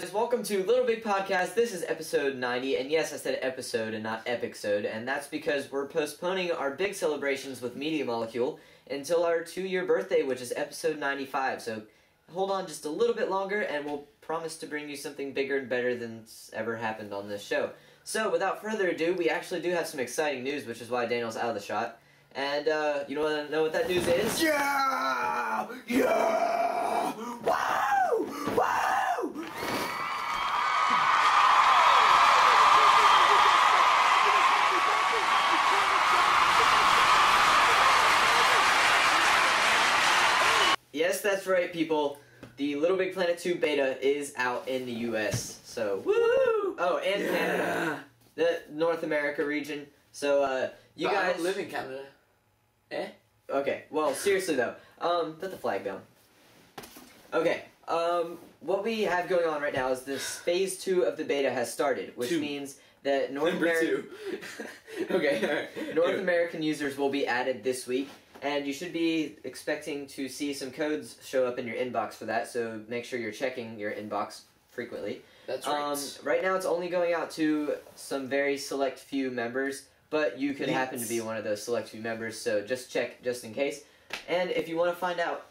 guys, welcome to Little Big Podcast. This is episode 90, and yes, I said episode and not epicsode, and that's because we're postponing our big celebrations with Media Molecule until our 2-year birthday, which is episode 95, so hold on just a little bit longer, and we'll promise to bring you something bigger and better than's ever happened on this show. So, without further ado, we actually do have some exciting news, which is why Daniel's out of the shot, and, you want to know what that news is? Yeah! Yeah! Wow! Wow! Yes, that's right, people. The Little Big Planet 2 beta is out in the US. So, woo! Oh, and Canada. The North America region. So, you But guys... I don't live in Canada. Eh? Okay, well, seriously though. Put the flag down. Okay, what we have going on right now is this phase 2 of the beta has started, which means that North American... Okay, alright. North American users will be added this week. And you should be expecting to see some codes show up in your inbox for that, so make sure you're checking your inbox frequently. That's right. Right now it's only going out to some very select few members, but you could happen to be one of those select few members, so just check just in case. And if you want to find out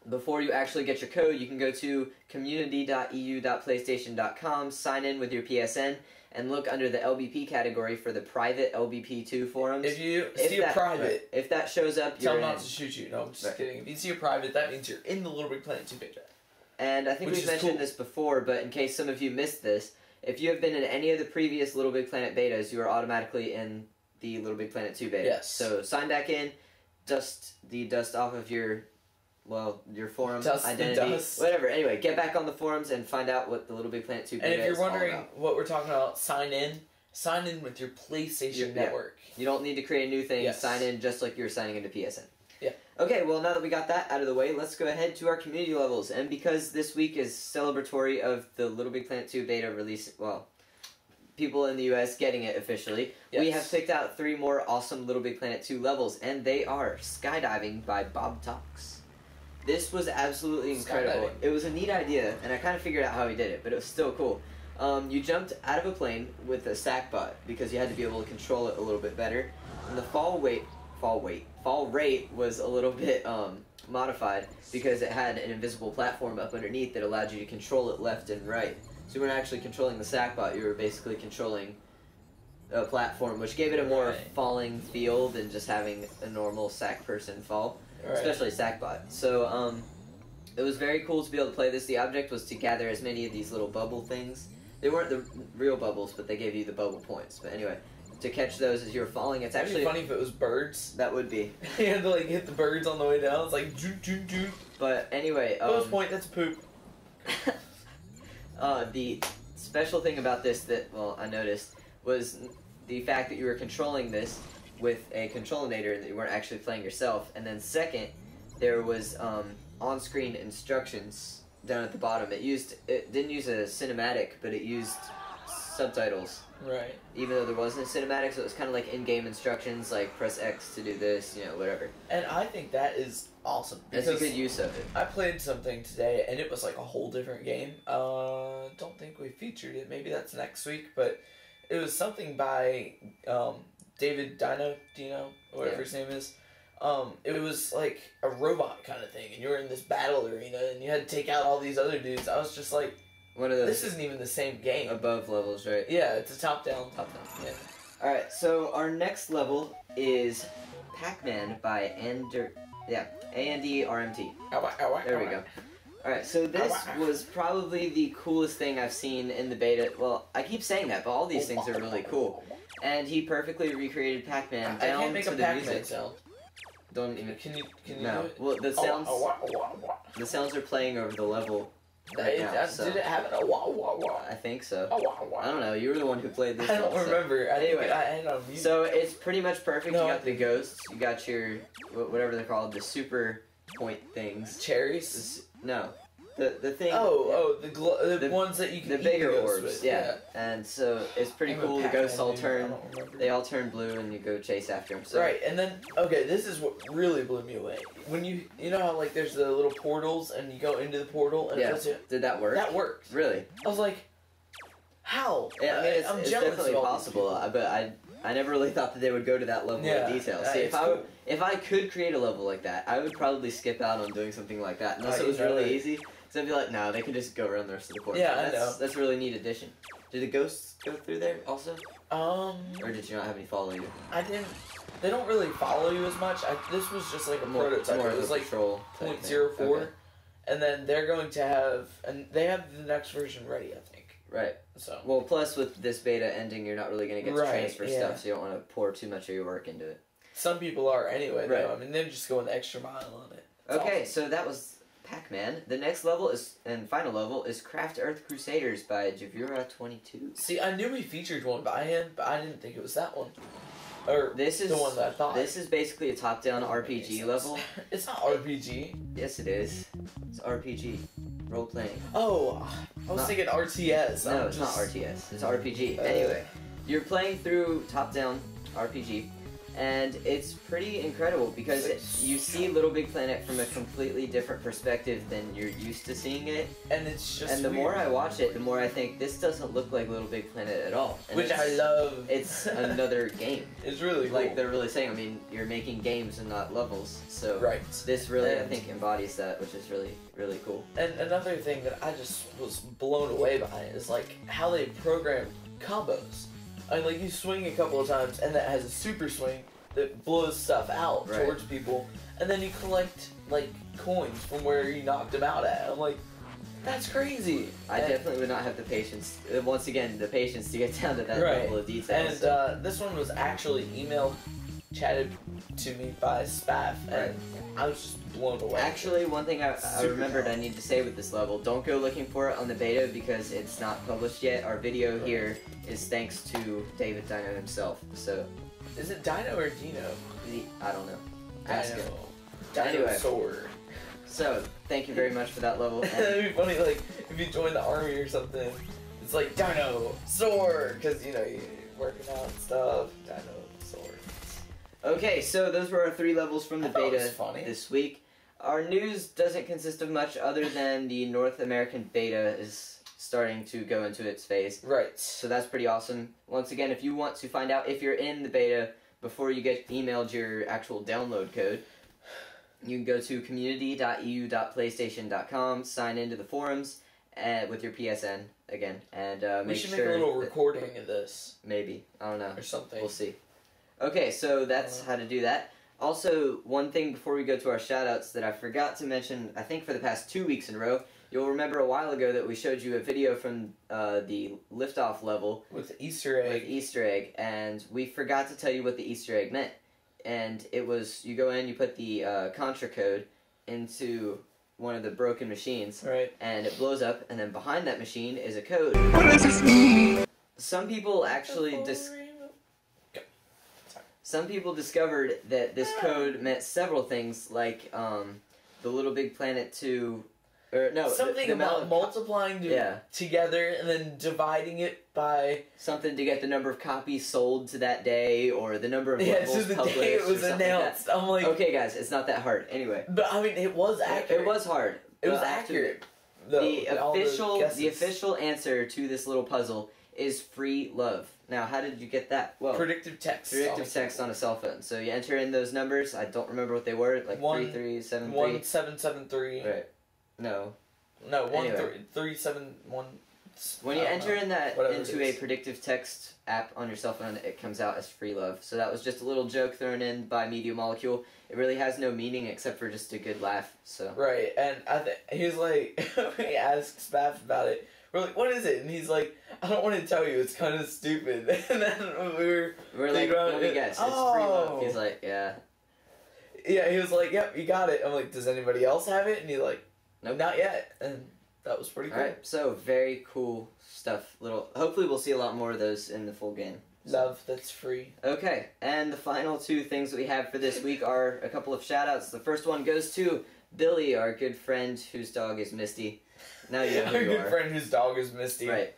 before you actually get your code, you can go to community.eu.playstation.com, sign in with your PSN, and look under the LBP category for the private LBP2 forums. If you see a private... If that shows up, tell you're them in. not to shoot you. No, I'm just kidding. If you see a private, that means you're in the Little Big Planet 2 beta. And I think we've mentioned this before, but in case some of you missed this, if you have been in any of the previous Little Big Planet betas, you are automatically in the Little Big Planet 2 beta. Yes. So sign back in, dust the dust off of your... Well, your forum identity, whatever. Anyway, get back on the forums and find out what the Little Big Planet 2 beta is. And if you're wondering what we're talking about, sign in with your PlayStation Network. You don't need to create a new thing. Yes. Sign in just like you're signing into PSN. Yeah. Okay, well, now that we got that out of the way, let's go ahead to our community levels. And because this week is celebratory of the Little Big Planet 2 beta release, well, people in the US getting it officially, we have picked out 3 more awesome Little Big Planet 2 levels, and they are Skydiving by Bobtox. This was absolutely incredible. It was a neat idea, and I kind of figured out how he did it, but it was still cool. You jumped out of a plane with a sack bot because you had to be able to control it a little bit better. And the fall rate was a little bit modified because it had an invisible platform up underneath that allowed you to control it left and right. So you weren't actually controlling the sack bot, you were basically controlling a platform, which gave it a more falling feel than just having a normal sack person fall. Especially Sackbot. So, it was very cool to be able to play this. The object was to gather as many of these little bubble things. They weren't the real bubbles, but they gave you the bubble points. But anyway, to catch those as you were falling, it's actually... It'd be funny if it was birds. That would be. You had to, like, hit the birds on the way down. It's like, joot, joot, joot. But anyway... Bonus point, that's poop. The special thing about this that, well, I noticed, was the fact that you were controlling this with a controlinator that you weren't actually playing yourself, and then second, there was on-screen instructions down at the bottom. It didn't use a cinematic, but it used subtitles. Right. Even though there wasn't a cinematic, so it was kind of like in-game instructions, like press X to do this, you know, whatever. And I think that is awesome. That's a good use of it. I played something today, and it was like a whole different game. Don't think we featured it. Maybe that's next week, but it was something by David Dino, whatever his name is. It was like a robot kind of thing, and you were in this battle arena, and you had to take out all these other dudes. I was just like, one of those. This isn't even the same game. Above levels, right? Yeah, it's a top-down. Yeah. Alright, so our next level is Pac-Man by A&DRMT. There we go. Alright, so this was probably the coolest thing I've seen in the beta. Well, I keep saying that, but all these things are really cool. And he perfectly recreated Pac-Man down to the music. Sound. Don't even. Can you no. do it? Well, the sounds are playing over the level. Right now, so. Did it have a wah wah wah? I think so. I don't know. You were the one who played this. I don't remember. Anyway, I had on mute. So it's pretty much perfect. No. You got the ghosts. You got your whatever they're called, the super point things. Cherries? No. the thing. The ones that you can the eat bigger the ghosts orbs, with. yeah. And so it's pretty cool. The ghosts all turn. They all turn blue, and you go chase after them. So. Right, and then this is what really blew me away. When you know how like there's the little portals, and you go into the portal, and did that work? That worked. Really? I was like, how? Yeah, I mean, it's definitely possible, but I never really thought that they would go to that level of detail. See, if I could create a level like that, I would probably skip out on doing something like that unless it was really easy. So I'd be like, no, they can just go around the rest of the course. Yeah, I know. That's a really neat addition. Did the ghosts go through there also? Or did you not have any follow you? I didn't. They don't really follow you as much. This was just like a prototype. More it was like 0.04, okay. And then they're going to have, and they have the next version ready, I think. Right. So. Well, plus with this beta ending, you're not really going to get to transfer stuff, so you don't want to pour too much of your work into it. Some people are anyway, though. I mean, they're just going the extra mile on it. It's awesome. So that was Pac-Man. The next level and final level is Craft Earth Crusaders by Javira22. See, I knew we featured one by him, but I didn't think it was that one. Or this is the one that I thought. This is basically a top-down RPG level. It's not RPG. Yes, it is. It's RPG. Role-playing. Oh, I was thinking RTS. No, it's not RTS. It's RPG. Anyway, you're playing through top-down RPG. And it's pretty incredible because you see Little Big Planet from a completely different perspective than you're used to seeing it. And it's just the more I watch it, the more I think this doesn't look like Little Big Planet at all. And which I love. It's another game. It's really cool. Like they're really saying, I mean, you're making games and not levels. So this really, I think, embodies that, which is really, really cool. And another thing that I just was blown away by is like how they program combos. I mean, like, you swing a couple of times, and that has a super swing that blows stuff out towards people, and then you collect, like, coins from where you knocked them out at. I'm like, that's crazy. I definitely would not have the patience, once again, the patience to get down to that level of detail. And this one was actually chatted to me by Spaff, and I was just blown away. Actually, one thing I remembered I need to say with this level, don't go looking for it on the beta because it's not published yet. Our video here is thanks to David Dino himself. So, is it Dino or Dino? I don't know. Dino. Anyway, sword. So, thank you very much for that level. It'd be funny, like, if you join the army or something, it's like, Dino, sword, because, you know, you're working out and stuff, Dino, sword. Okay, so those were our 3 levels from the beta this week. Our news doesn't consist of much other than the North American beta is starting to go into its phase. Right. So that's pretty awesome. Once again, if you want to find out if you're in the beta before you get emailed your actual download code, you can go to community.eu.playstation.com, sign into the forums with your PSN again, and we should make a little recording of this. Maybe. I don't know. Or something. We'll see. Okay, so that's how to do that. Also, one thing before we go to our shoutouts that I forgot to mention, I think for the past 2 weeks in a row, you'll remember a while ago that we showed you a video from the liftoff level with Easter egg, and we forgot to tell you what the Easter egg meant. And it was, you go in, you put the Contra code into one of the broken machines, and it blows up, and then behind that machine is a code. What does this mean? Some people actually Some people discovered that this code meant several things, like the Little Big Planet 2, or no, something about multiplying together and then dividing it by something to get the number of copies sold to that day, or the number of levels the published. Day it was announced. Like I'm like, okay, guys, it's not that hard. Anyway, but I mean, it was accurate. It was hard. It was accurate. The official answer to this little puzzle is free love. Now, how did you get that? Well, predictive text. Predictive text on a cell phone. So you enter in those numbers. I don't remember what they were. Like 3373. 1773. Right. No. No. 1371. When you enter in that into a predictive text app on your cell phone, it comes out as free love. So that was just a little joke thrown in by Media Molecule. It really has no meaning except for just a good laugh. So. Right, and he was like, he asked Spaff about it. We're like, what is it? And he's like, I don't want to tell you. It's kind of stupid. And then we're like, let me guess. It's free love. He's like, yeah. Yeah, he was like, yep, you got it. I'm like, does anybody else have it? And he's like, nope, not yet. And that was pretty cool. Alright, so very cool stuff. Hopefully we'll see a lot more of those in the full game. Love that's free. Okay, and the final two things that we have for this week are a couple of shout-outs. The first one goes to Billy, our good friend whose dog is Misty. Now you know who Our you good are. friend whose dog is Misty. Right.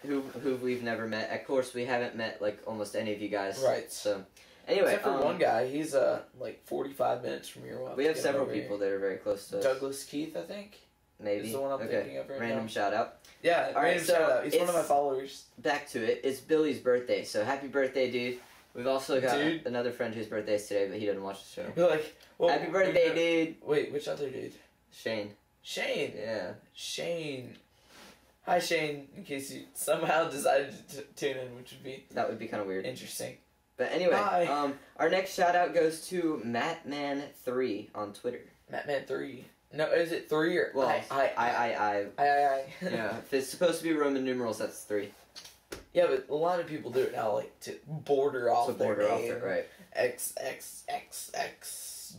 Who we've never met. Of course, we haven't met, like, almost any of you guys. Right. So, anyway. Except for one guy. He's, like, 45 minutes from here. We have several people that are very close to us. Douglas Keith, I think. Maybe. Is the one I'm thinking of right Random now. shout-out. Yeah, All right, so shout out. He's one of my followers. Back to it. It's Billy's birthday, so happy birthday, dude. We've also got another friend whose birthday is today, but he doesn't watch the show. You're like, well, happy birthday, dude. Wait, which other dude? Shane. Shane. Yeah. Shane. Hi, Shane. In case you somehow decided to tune in, which would be that would be kind of weird. Interesting. But anyway, Hi. Our next shout out goes to Mattman3 on Twitter. Mattman3. No, is it 3 or well? I. Yeah, if it's supposed to be Roman numerals, that's 3. Yeah, but a lot of people do it now, like to border off their name. It, right? XXXX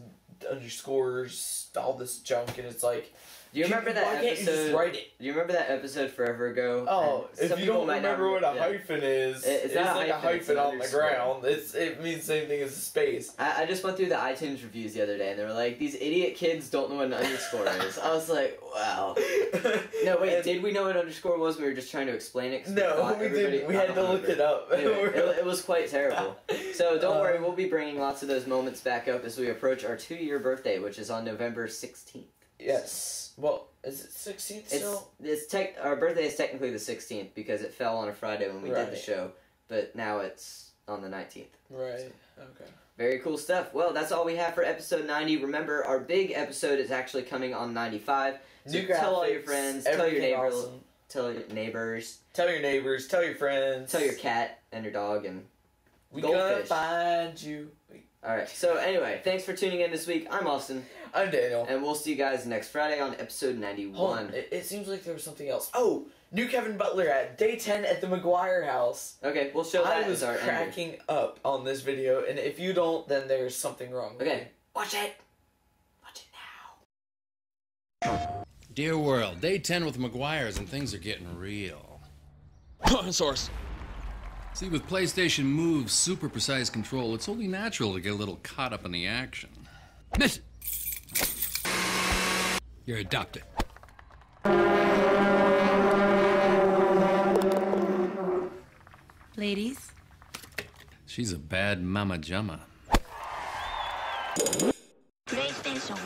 underscores all this junk, and it's like. Do you remember that episode? Can't you just write it? Do you remember that episode forever ago? Oh, if you don't remember what a hyphen is, it's like a hyphen on the ground. It means the same thing as a space. I just went through the iTunes reviews the other day, and they were like, "These idiot kids don't know what an underscore is." I was like, "Wow." No, wait, did we know what underscore was? We were just trying to explain it. No, we didn't. We had to look it up. Anyway, it was quite terrible. So don't worry, we'll be bringing lots of those moments back up as we approach our 2-year birthday, which is on November 16th. Yes. Well, is it 16th still? Our birthday is technically the 16th because it fell on a Friday when we did the show, but now it's on the 19th. Right. Okay. Very cool stuff. Well, that's all we have for episode 90. Remember, our big episode is actually coming on 95. So tell all your friends, tell your neighbors, tell your neighbors, tell your neighbors, tell your friends, tell your cat and your dog and we goldfish. Gonna find you. Alright, so anyway, thanks for tuning in this week. I'm Austin. I'm Daniel. And we'll see you guys next Friday on episode 91. Hold on. It seems like there was something else. Oh! New Kevin Butler at day 10 at the McGuire house. Okay, we'll show that as our I was cracking up on this video, and if you don't, then there's something wrong with Okay, watch it! Watch it now. Dear world, day 10 with McGuire's and things are getting real. Source. See, with PlayStation Move's super precise control, it's only natural to get a little caught up in the action. Miss! You're adopted. Ladies? She's a bad mama jamma. PlayStation.